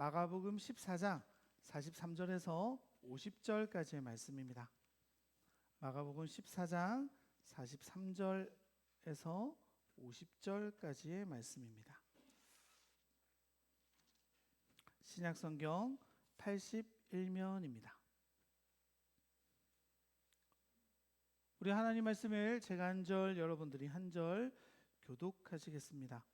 마가복음 14장 43절에서 50절까지의 말씀입니다. 마가복음 14장 43절에서 50절까지의 말씀입니다. 신약성경 81면입니다. 우리 하나님 말씀을 제가 한 절, 여러분들이 한 절 교독하시겠습니다.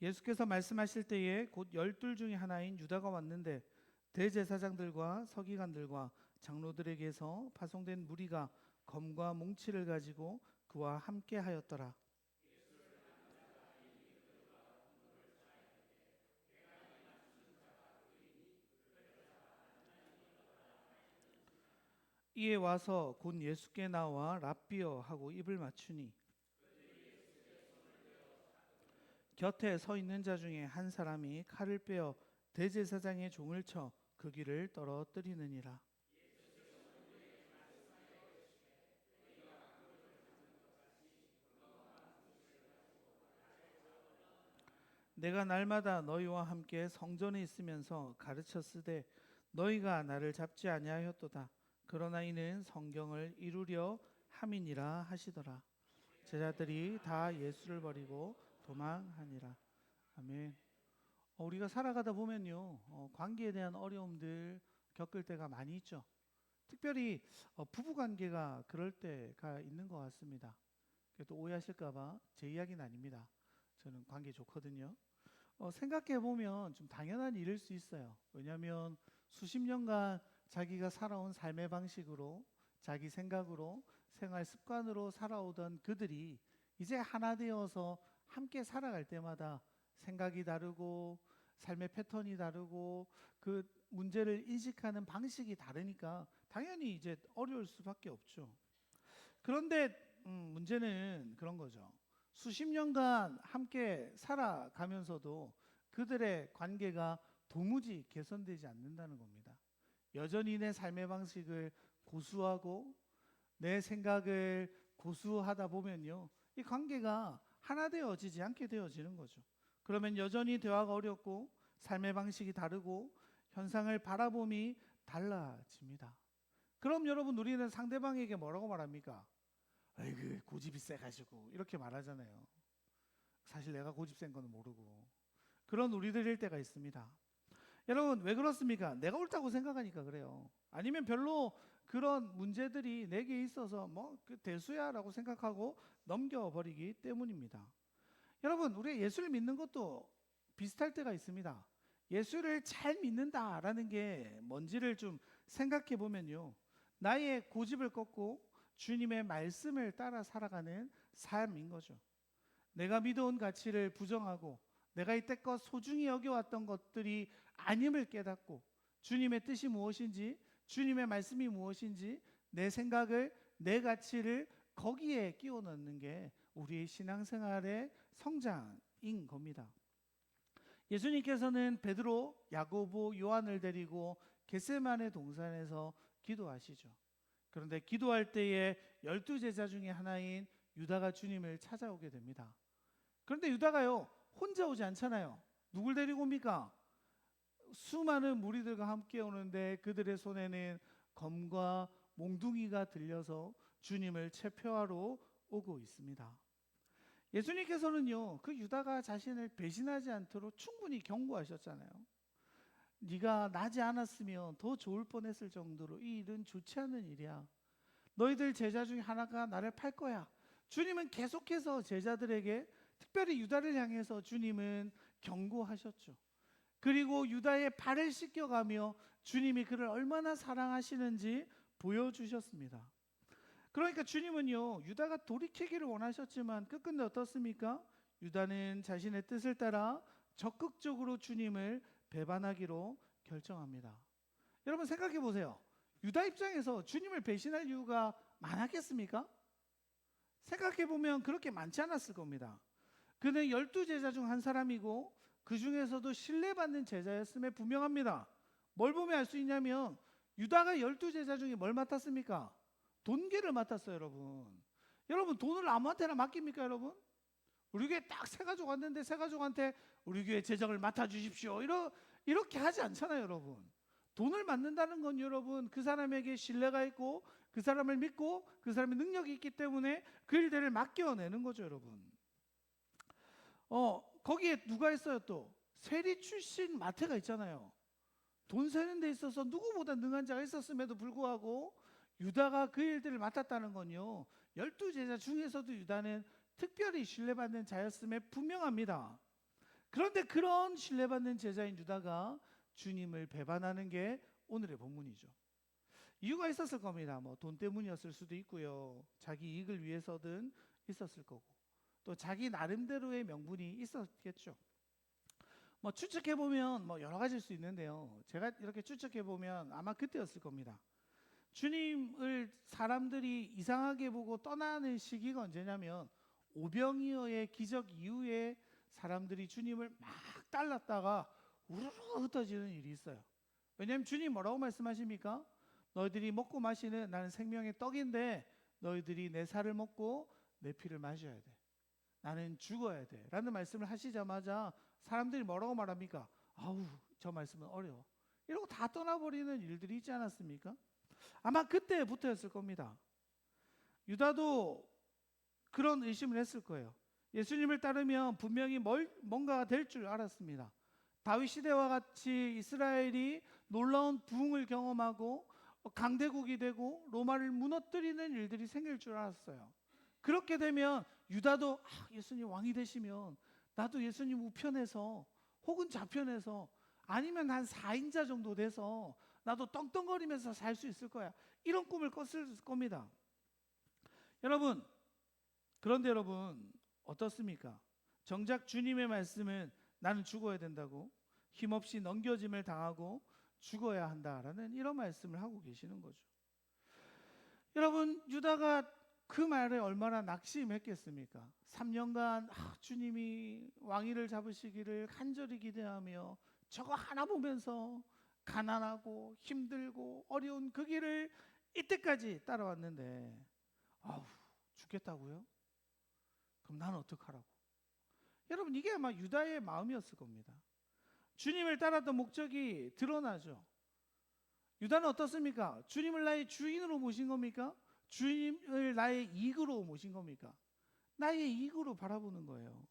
예수께서 말씀하실 때에 곧 12 중에 하나인 유다가 왔는데 대제사장들과 서기관들과 장로들에게서 파송된 무리가 검과 몽치를 가지고 그와 함께 하였더라. 이에 와서 곧 예수께 나와 랍비여 하고 입을 맞추니 곁에 서 있는 자 중에 한 사람이 칼을 빼어 대제사장의 종을 쳐 그 귀를 떨어뜨리느니라. 내가 날마다 너희와 함께 성전에 있으면서 가르쳤으되 너희가 나를 잡지 아니하였도다. 그러나 이는 성경을 이루려 함이니라 하시더라. 제자들이 다 예수를 버리고 도망하니라. 아멘. 우리가 살아가다 보면요, 관계에 대한 어려움들 겪을 때가 많이 있죠. 특별히 부부 관계가 그럴 때가 있는 것 같습니다. 또 오해하실까봐 제 이야기는 아닙니다. 저는 관계 좋거든요. 생각해 보면 좀 당연한 일일 수 있어요. 왜냐하면 수십 년간 자기가 살아온 삶의 방식으로, 자기 생각으로, 생활 습관으로 살아오던 그들이 이제 하나 되어서 함께 살아갈 때마다 생각이 다르고 삶의 패턴이 다르고 그 문제를 인식하는 방식이 다르니까 당연히 이제 어려울 수밖에 없죠. 그런데 문제는 그런 거죠. 수십 년간 함께 살아가면서도 그들의 관계가 도무지 개선되지 않는다는 겁니다. 여전히 내 삶의 방식을 고수하고 내 생각을 고수하다 보면요, 이 관계가 하나 되어지지 않게 되어지는 거죠. 그러면 여전히 대화가 어렵고 삶의 방식이 다르고 현상을 바라봄이 달라집니다. 그럼 여러분, 우리는 상대방에게 뭐라고 말합니까? 아이고, 고집이 세가지고 이렇게 말하잖아요. 사실 내가 고집 센 거는 모르고 그런 우리들일 때가 있습니다. 여러분, 왜 그렇습니까? 내가 옳다고 생각하니까 그래요. 아니면 별로 그런 문제들이 내게 있어서 뭐 그 대수야라고 생각하고 넘겨버리기 때문입니다. 여러분, 우리 예수를 믿는 것도 비슷할 때가 있습니다. 예수를 잘 믿는다라는 게 뭔지를 좀 생각해 보면요, 나의 고집을 꺾고 주님의 말씀을 따라 살아가는 삶인 거죠. 내가 믿어온 가치를 부정하고 내가 이때껏 소중히 여겨왔던 것들이 아님을 깨닫고 주님의 뜻이 무엇인지, 주님의 말씀이 무엇인지, 내 생각을, 내 가치를 거기에 끼워 넣는 게 우리의 신앙생활의 성장인 겁니다. 예수님께서는 베드로, 야고보, 요한을 데리고 겟세마네 동산에서 기도하시죠. 그런데 기도할 때에 12 제자 중에 하나인 유다가 주님을 찾아오게 됩니다. 그런데 유다가요, 혼자 오지 않잖아요. 누굴 데리고 옵니까? 수많은 무리들과 함께 오는데 그들의 손에는 검과 몽둥이가 들려서 주님을 체포하러 오고 있습니다. 예수님께서는요, 그 유다가 자신을 배신하지 않도록 충분히 경고하셨잖아요. 네가 나지 않았으면 더 좋을 뻔했을 정도로 이 일은 좋지 않은 일이야. 너희들 제자 중에 하나가 나를 팔 거야. 주님은 계속해서 제자들에게, 특별히 유다를 향해서 주님은 경고하셨죠. 그리고 유다의 발을 씻겨가며 주님이 그를 얼마나 사랑하시는지 보여주셨습니다. 그러니까 주님은요, 유다가 돌이키기를 원하셨지만 끝끝내 어떻습니까? 유다는 자신의 뜻을 따라 적극적으로 주님을 배반하기로 결정합니다. 여러분, 생각해 보세요. 유다 입장에서 주님을 배신할 이유가 많았겠습니까? 생각해 보면 그렇게 많지 않았을 겁니다. 그는 12 제자 중 한 사람이고 그 중에서도 신뢰받는 제자였음에 분명합니다. 뭘 보면 알 수 있냐면 유다가 12 제자 중에 뭘 맡았습니까? 돈계를 맡았어요. 여러분, 돈을 아무한테나 맡깁니까? 여러분, 우리 교회 딱 세 가족 왔는데 세 가족한테 우리 교회 재정을 맡아주십시오, 이렇게 하지 않잖아요, 여러분. 돈을 맡는다는 건 여러분 그 사람에게 신뢰가 있고 그 사람을 믿고 그 사람의 능력이 있기 때문에 그 일들을 맡겨내는 거죠, 여러분. 거기에 누가 있어요 또? 세리 출신 마태가 있잖아요. 돈 세는 데 있어서 누구보다 능한 자가 있었음에도 불구하고 유다가 그 일들을 맡았다는 건요, 12제자 중에서도 유다는 특별히 신뢰받는 자였음에 분명합니다. 그런데 그런 신뢰받는 제자인 유다가 주님을 배반하는 게 오늘의 본문이죠. 이유가 있었을 겁니다. 뭐 돈 때문이었을 수도 있고요, 자기 이익을 위해서든 있었을 거고, 또 자기 나름대로의 명분이 있었겠죠. 뭐 추측해 보면 뭐 여러 가지일 수 있는데요, 제가 이렇게 추측해 보면 아마 그때였을 겁니다. 주님을 사람들이 이상하게 보고 떠나는 시기가 언제냐면 오병이어의 기적 이후에 사람들이 주님을 막 따랐다가 우르르 흩어지는 일이 있어요. 왜냐하면 주님 뭐라고 말씀하십니까? 너희들이 먹고 마시는 나는 생명의 떡인데 너희들이 내 살을 먹고 내 피를 마셔야 돼. 나는 죽어야 돼 라는 말씀을 하시자마자 사람들이 뭐라고 말합니까? 아우, 저 말씀은 어려워, 이러고 다 떠나버리는 일들이 있지 않았습니까? 아마 그때부터였을 겁니다. 유다도 그런 의심을 했을 거예요. 예수님을 따르면 분명히 뭔가가 될 줄 알았습니다. 다윗 시대와 같이 이스라엘이 놀라운 부흥을 경험하고 강대국이 되고 로마를 무너뜨리는 일들이 생길 줄 알았어요. 그렇게 되면 유다도 예수님 왕이 되시면 나도 예수님 우편에서 혹은 좌편에서 아니면 한 4인자 정도 돼서 나도 떵떵거리면서 살 수 있을 거야, 이런 꿈을 꿨을 겁니다. 여러분, 그런데 여러분 어떻습니까? 정작 주님의 말씀은 나는 죽어야 된다고, 힘없이 넘겨짐을 당하고 죽어야 한다라는 이런 말씀을 하고 계시는 거죠. 여러분, 유다가 그 말에 얼마나 낙심했겠습니까? 3년간 주님이 왕위를 잡으시기를 간절히 기대하며 저거 하나 보면서 가난하고 힘들고 어려운 그 길을 이때까지 따라왔는데 죽겠다고요? 그럼 나는 어떡하라고? 여러분, 이게 아마 유다의 마음이었을 겁니다. 주님을 따랐던 목적이 드러나죠. 유다는 어떻습니까? 주님을 나의 주인으로 모신 겁니까? 주님을 나의 이익으로 모신 겁니까? 나의 이익으로 바라보는 거예요.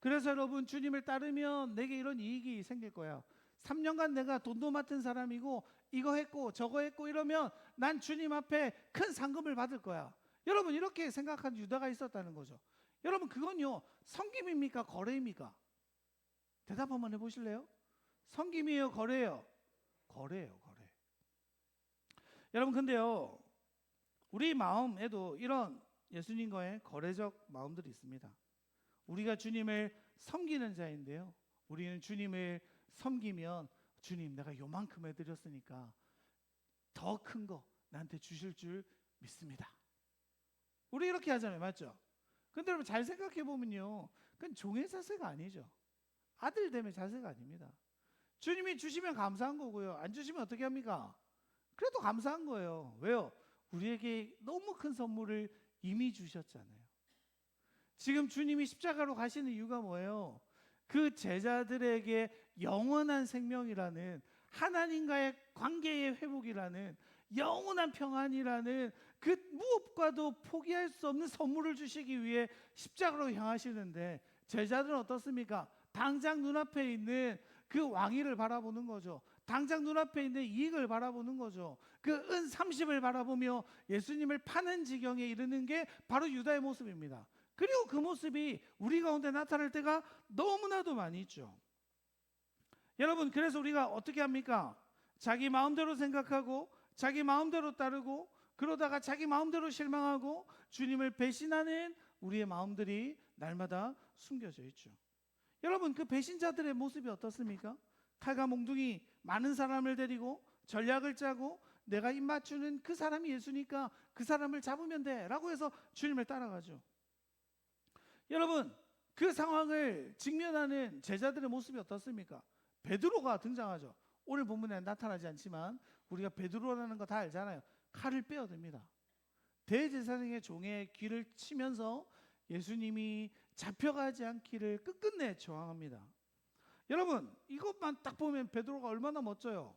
그래서 여러분, 주님을 따르면 내게 이런 이익이 생길 거야. 3년간 내가 돈도 맡은 사람이고 이거 했고 저거 했고 이러면 난 주님 앞에 큰 상금을 받을 거야. 여러분, 이렇게 생각한 유다가 있었다는 거죠. 여러분, 그건요, 섬김입니까? 거래입니까? 대답 한번 해보실래요? 섬김이에요? 거래예요? 거래예요, 거래. 여러분, 근데요, 우리 마음에도 이런 예수님과의 거래적 마음들이 있습니다. 우리가 주님을 섬기는 자인데요, 우리는 주님을 섬기면 주님, 내가 요만큼 해드렸으니까 더 큰 거 나한테 주실 줄 믿습니다. 우리 이렇게 하잖아요, 맞죠? 근데 여러분, 잘 생각해 보면요, 그건 종의 자세가 아니죠. 아들됨의 자세가 아닙니다. 주님이 주시면 감사한 거고요, 안 주시면 어떻게 합니까? 그래도 감사한 거예요. 왜요? 우리에게 너무 큰 선물을 이미 주셨잖아요. 지금 주님이 십자가로 가시는 이유가 뭐예요? 그 제자들에게 영원한 생명이라는, 하나님과의 관계의 회복이라는, 영원한 평안이라는 그 무엇과도 포기할 수 없는 선물을 주시기 위해 십자가로 향하시는데, 제자들은 어떻습니까? 당장 눈앞에 있는 그 왕위를 바라보는 거죠. 당장 눈앞에 있는 이익을 바라보는 거죠. 그 은 30을 바라보며 예수님을 파는 지경에 이르는 게 바로 유다의 모습입니다. 그리고 그 모습이 우리 가운데 나타날 때가 너무나도 많이 있죠. 여러분, 그래서 우리가 어떻게 합니까? 자기 마음대로 생각하고 자기 마음대로 따르고 그러다가 자기 마음대로 실망하고 주님을 배신하는 우리의 마음들이 날마다 숨겨져 있죠. 여러분, 그 배신자들의 모습이 어떻습니까? 칼과 몽둥이 많은 사람을 데리고 전략을 짜고 내가 입 맞추는 그 사람이 예수니까 그 사람을 잡으면 돼 라고 해서 주님을 따라가죠. 여러분, 그 상황을 직면하는 제자들의 모습이 어떻습니까? 베드로가 등장하죠. 오늘 본문에 나타나지 않지만 우리가 베드로라는 거 다 알잖아요. 칼을 빼어듭니다. 대제사장의 종의 귀를 치면서 예수님이 잡혀가지 않기를 끝끝내 저항합니다. 여러분, 이것만 딱 보면 베드로가 얼마나 멋져요.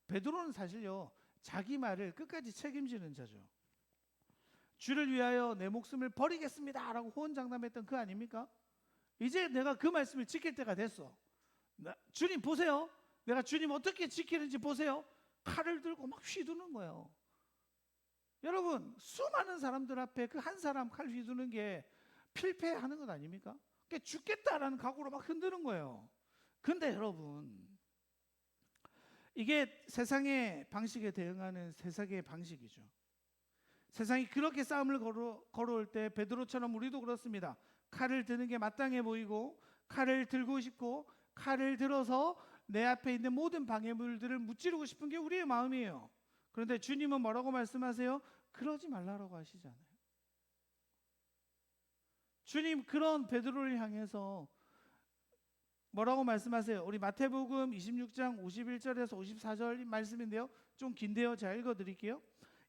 베드로는 사실요, 자기 말을 끝까지 책임지는 자죠. 주를 위하여 내 목숨을 버리겠습니다 라고 호언장담했던 그 아닙니까? 이제 내가 그 말씀을 지킬 때가 됐어. 주님 보세요, 내가 주님 어떻게 지키는지 보세요. 칼을 들고 막 휘두는 거예요. 여러분, 수많은 사람들 앞에 그 한 사람 칼 휘두는 게 필패하는 것 아닙니까? 그러니까 죽겠다라는 각오로 막 흔드는 거예요. 근데 여러분, 이게 세상의 방식에 대응하는 세상의 방식이죠. 세상이 그렇게 싸움을 걸어올 때 베드로처럼 우리도 그렇습니다. 칼을 드는 게 마땅해 보이고, 칼을 들고 싶고, 칼을 들어서 내 앞에 있는 모든 방해물들을 무찌르고 싶은 게 우리의 마음이에요. 그런데 주님은 뭐라고 말씀하세요? 그러지 말라고 하시잖아요. 주님 그런 베드로를 향해서 뭐라고 말씀하세요? 우리 마태복음 26장 51절에서 54절 말씀인데요, 좀 긴데요, 제가 읽어드릴게요.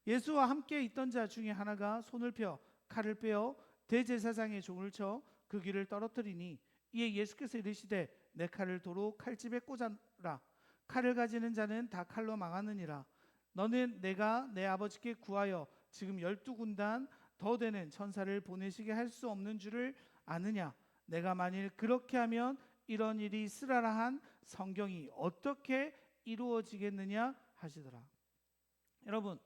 예수와 함께 있던 자 중에 하나가 손을 펴 칼을 빼어 대제사장의 종을 쳐 그 귀를 떨어뜨리니, 이에 예수께서 이르시되 내 칼을 도로 칼집에 꽂아라. 칼을 가지는 자는 다 칼로 망하느니라. 너는 내가 내 아버지께 구하여 지금 12군단 더 되는 천사를 보내시게 할 수 없는 줄을 아느냐? 내가 만일 그렇게 하면 이런 일이 있으라라 한 성경이 어떻게 이루어지겠느냐 하시더라. 여러분,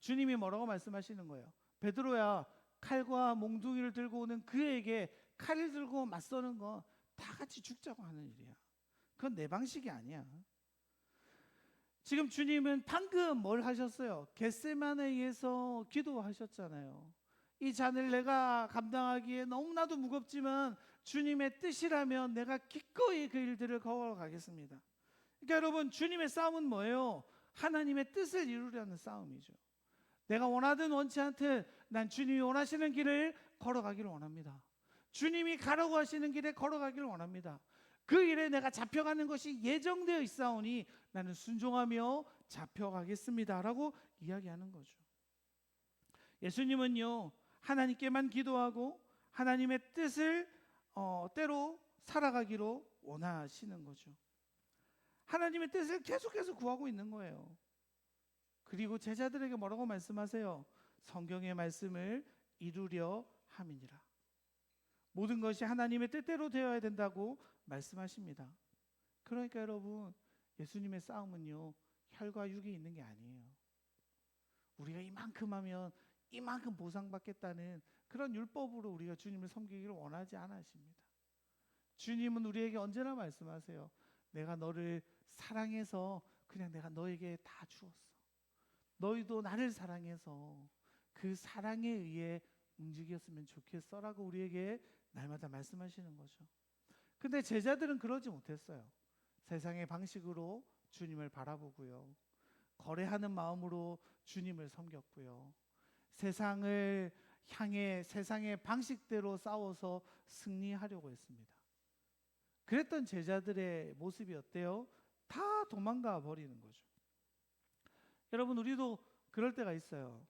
주님이 뭐라고 말씀하시는 거예요? 베드로야, 칼과 몽둥이를 들고 오는 그에게 칼을 들고 맞서는 건 다 같이 죽자고 하는 일이야. 그건 내 방식이 아니야. 지금 주님은 방금 뭘 하셨어요? 겟세마네에서 기도하셨잖아요. 이 잔을 내가 감당하기에 너무나도 무겁지만 주님의 뜻이라면 내가 기꺼이 그 일들을 걸어가겠습니다. 그러니까 여러분, 주님의 싸움은 뭐예요? 하나님의 뜻을 이루려는 싸움이죠. 내가 원하든 원치 않든 난 주님이 원하시는 길을 걸어가기를 원합니다. 주님이 가라고 하시는 길에 걸어가기를 원합니다. 그 일에 내가 잡혀가는 것이 예정되어 있사오니 나는 순종하며 잡혀가겠습니다 라고 이야기하는 거죠. 예수님은요, 하나님께만 기도하고 하나님의 뜻을 때로 살아가기로 원하시는 거죠. 하나님의 뜻을 계속해서 구하고 있는 거예요. 그리고 제자들에게 뭐라고 말씀하세요? 성경의 말씀을 이루려 함이니라. 모든 것이 하나님의 뜻대로 되어야 된다고 말씀하십니다. 그러니까 여러분, 예수님의 싸움은요, 혈과 육이 있는 게 아니에요. 우리가 이만큼 하면 이만큼 보상받겠다는 그런 율법으로 우리가 주님을 섬기기를 원하지 않으십니다. 주님은 우리에게 언제나 말씀하세요. 내가 너를 사랑해서 그냥 내가 너에게 다 주었어. 너희도 나를 사랑해서 그 사랑에 의해 움직였으면 좋겠어라고 우리에게 날마다 말씀하시는 거죠. 근데 제자들은 그러지 못했어요. 세상의 방식으로 주님을 바라보고요, 거래하는 마음으로 주님을 섬겼고요, 세상을 향해 세상의 방식대로 싸워서 승리하려고 했습니다. 그랬던 제자들의 모습이 어때요? 다 도망가 버리는 거죠. 여러분, 우리도 그럴 때가 있어요.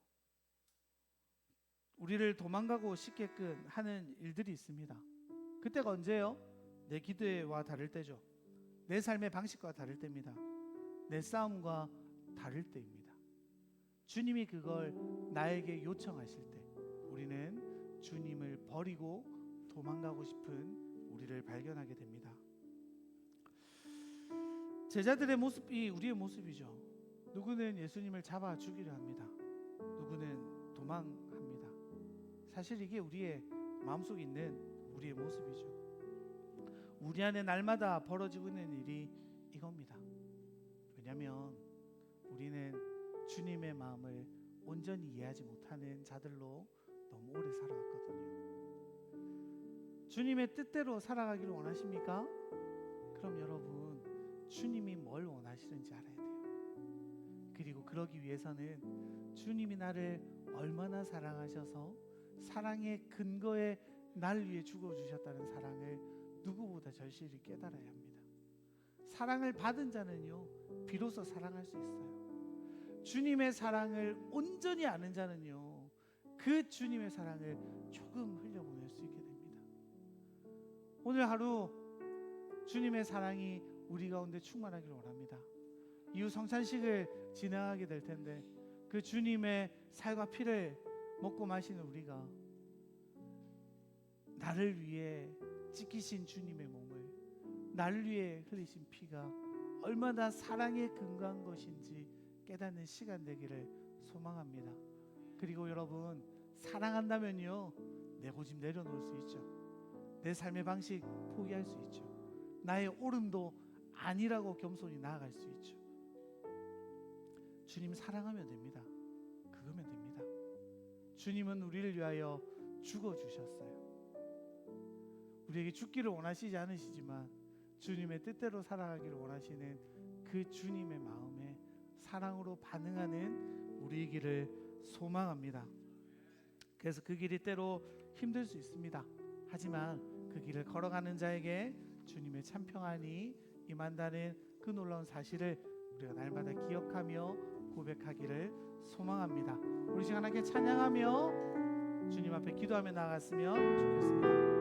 우리를 도망가고 싶게끔 하는 일들이 있습니다. 그때가 언제예요? 내 기도와 다를 때죠. 내 삶의 방식과 다를 때입니다. 내 싸움과 다를 때입니다. 주님이 그걸 나에게 요청하실 때 우리는 주님을 버리고 도망가고 싶은 우리를 발견하게 됩니다. 제자들의 모습이 우리의 모습이죠. 누구는 예수님을 잡아 죽이려 합니다. 누구는 도망합니다. 사실 이게 우리의 마음속에 있는 우리의 모습이죠. 우리 안에 날마다 벌어지고 있는 일이 이겁니다. 왜냐하면 우리는 주님의 마음을 온전히 이해하지 못하는 자들로 너무 오래 살아왔거든요. 주님의 뜻대로 살아가기를 원하십니까? 그럼 여러분, 주님이 뭘 원하시는지 알아야 돼요. 그리고 그러기 위해서는 주님이 나를 얼마나 사랑하셔서 사랑의 근거에 날 위해 죽어주셨다는 사랑을 누구보다 절실히 깨달아야 합니다. 사랑을 받은 자는요, 비로소 사랑할 수 있어요. 주님의 사랑을 온전히 아는 자는요, 그 주님의 사랑을 조금 흘려보낼 수 있게 됩니다. 오늘 하루 주님의 사랑이 우리 가운데 충만하기를 원합니다. 이후 성찬식을 진행하게 될 텐데 그 주님의 살과 피를 먹고 마시는 우리가 나를 위해 찢기신 주님의 몸을, 나를 위해 흘리신 피가 얼마나 사랑의 근거한 것인지 깨닫는 시간 되기를 소망합니다. 그리고 여러분, 사랑한다면요, 내 고집 내려놓을 수 있죠. 내 삶의 방식 포기할 수 있죠. 나의 옳음도 아니라고 겸손히 나아갈 수 있죠. 주님 사랑하면 됩니다. 그거면 됩니다. 주님은 우리를 위하여 죽어주셨어요. 우리에게 죽기를 원하시지 않으시지만 주님의 뜻대로 살아가기를 원하시는 그 주님의 마음에 사랑으로 반응하는 우리이기를 소망합니다. 그래서 그 길이 때로 힘들 수 있습니다. 하지만 그 길을 걸어가는 자에게 주님의 참 평안이 임한다는 그 놀라운 사실을 우리가 날마다 기억하며 고백하기를 소망합니다. 우리 시간 함께 찬양하며 주님 앞에 기도하며 나아갔으면 좋겠습니다.